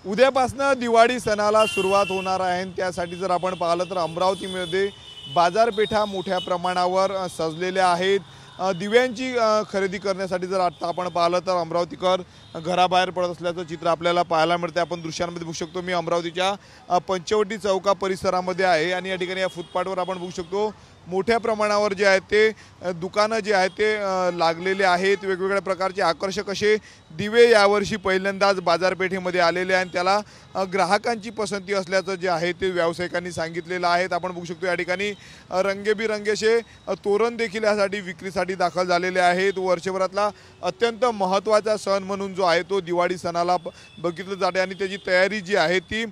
उद्यापासून दिवाळी सणाला सुरुवात होणार आहे। त्यासाठी जर आपण पाहिलं तर अमरावतीमध्ये बाजारपेठा मोठ्या प्रमाणावर सजलेल्या आहेत। दिव्यांची खरेदी करण्यासाठी जर आता आपण पाहिलं तर अमरावतीकर घराबाहेर पडत असल्याचं चित्र आपल्याला पाहायला मिळते। आपण दृश्यांमध्ये बघू शकतो मी अमरावतीच्या पंचवटी चौका परिसरामध्ये आहे आणि या ठिकाणी या फुटपाथवर आपण बघू शकतो मोठ्या प्रमाणावर जे आहे ते दुकानं जे आहेत ते लागलेले आहेत। वेगवेगळ्या प्रकारचे आकर्षक असे दिवे यावर्षी पहिल्यांदाच बाजारपेठेमध्ये आलेले आहेत। त्याला ग्राहकांची पसंती असल्याचं जे आहे ते व्यावसायिकांनी सांगितलेलं आहे। आपण बघू शकतो या ठिकाणी रंगेबिरंगी असे तोरण देखील यासाठी विक्रीसाठी दाखल झालेले आहेत। वर्षभरातला अत्यंत महत्त्वाचा सण म्हणून जो आहे तो दिवाळी सणाला बघितलं जाते आणि त्याची तयारी जी आहे ती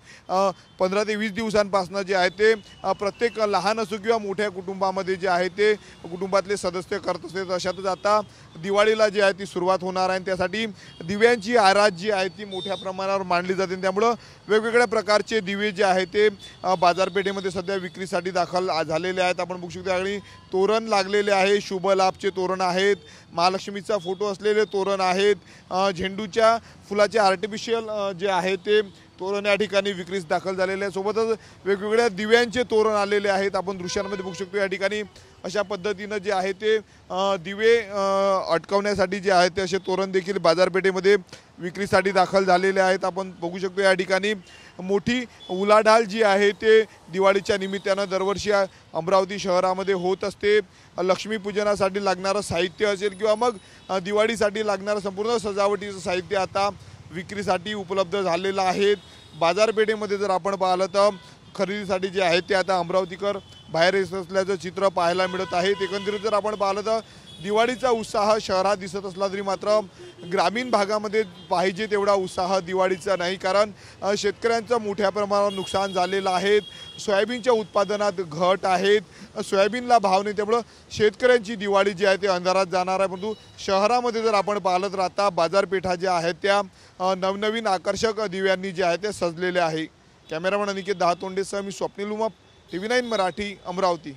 15 ते 20 दिवसांपासून जे आहे ते प्रत्येक लहान असो किंवा मोठ्या कुटुंबामध्ये जे आहे ते कुटुंबातले सदस्य करत असतात। अशातच आता दिवाळीला जी आहे ती सुरुवात होणार आहे। त्यासाठी दिव्यांची आरास जी आहे ती मोठ्या प्रमाणावर मांडली जाते। त्यामुळे वेगवेगळ्या प्रकारचे दिवे जे आहे ते बाजारपेठेमध्ये सध्या विक्रीसाठी दाखल झालेले आहेत। आपण बघू शकतो आणि तोरण लागलेले आहे, शुभ लाभचे तोरण आहेत, महालक्ष्मीचा फोटो असलेले तोरण आहेत, झेंडूच्या फुलाचे आर्टिफिशियल जे आहे ते तोरण या ठिकाणी विक्रीस दाखल झालेले आहे। सोबतच वेगवेगळ्या दिव्यांचे तोरण आलेले आहेत। आपण दृश्यांमध्ये बघू शकतो या ठिकाणी अशा पद्धतीने जे आहे ते दिवे अटकवण्यासाठी जे आहे ते असे तोरण देखील बाजारपेठेमध्ये विक्रीसाठी दाखल झालेले आहेत। आपण बघू शकतो या ठिकाणी मोठी उलाढाल जी आहे ते दिवाळीच्या निमित्तानं दरवर्षी अमरावती शहरामध्ये होत असते। लक्ष्मीपूजनासाठी लागणारं साहित्य असेल किंवा मग दिवाळीसाठी लागणारं संपूर्ण सजावटीचं साहित्य आता विक्रीसाठी उपलब्ध झालेलं आहे। बाजारपेठेमध्ये जर आपण पाहिलं तर खरेदीसाठी जे आहे ते आता अमरावतीकर बाहेर येत असल्याचं चित्र पाहायला मिळत आहे। एकंदरीत जर आपण पाहिलं तर दिवाळीचा उत्साह शहरात दिसत असला तरी मात्र ग्रामीण भागामध्ये पाहिजे तेवढा उत्साह दिवाळीचा नाही, कारण शेतकऱ्यांचं मोठ्या प्रमाणावर नुकसान झालेलं आहे। सोयाबीनच्या उत्पादनात घट आहेत, सोयाबीनला भाव नाही, त्यामुळे शेतकऱ्यांची दिवाळी जी आहे ते अंधारात जाणार आहे। परंतु शहरामध्ये जर आपण पाहिलं तर आता बाजारपेठा ज्या आहेत त्या नवनवीन आकर्षक दिव्यांनी जे आहे ते सजलेले आहे। कॅमेरामन अनिकेत दहातोंडेसह मी स्वप्नील उमाप, TV9 मराठी, अमरावती।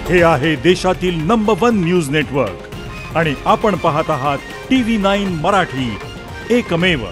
हे आहे देशातील नंबर 1 न्यूज नेटवर्क आणि आपण पाहत आहात TV9 मराठी, एकमेव।